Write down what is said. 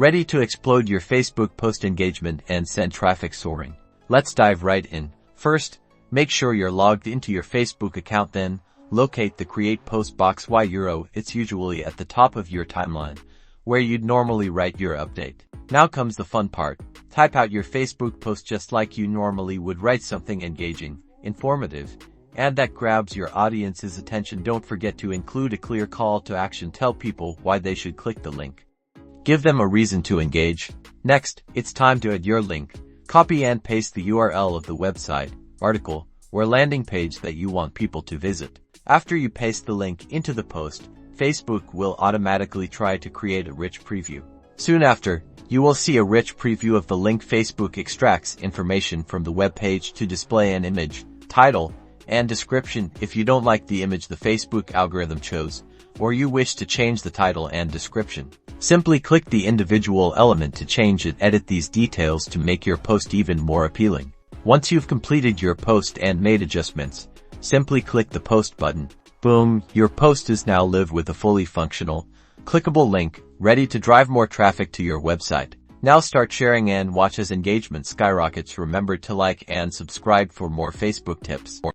Ready to explode your Facebook post engagement and send traffic soaring? Let's dive right in. First, make sure you're logged into your Facebook account, then locate the Create Post box. It's usually at the top of your timeline, where you'd normally write your update. Now comes the fun part. Type out your Facebook post just like you normally would write something engaging, informative, and that grabs your audience's attention. Don't forget to include a clear call to action. Tell people why they should click the link. Give them a reason to engage. Next, it's time to add your link. Copy and paste the URL of the website, article, or landing page that you want people to visit. After you paste the link into the post, Facebook will automatically try to create a rich preview. Soon after, you will see a rich preview of the link. Facebook extracts information from the web page to display an image, title, and description. If you don't like the image the Facebook algorithm chose, or you wish to change the title and description, simply click the individual element to change it. Edit these details to make your post even more appealing. Once you've completed your post and made adjustments, simply click the post button. Boom, your post is now live with a fully functional, clickable link, ready to drive more traffic to your website. Now start sharing and watch as engagement skyrockets. Remember to like and subscribe for more Facebook tips.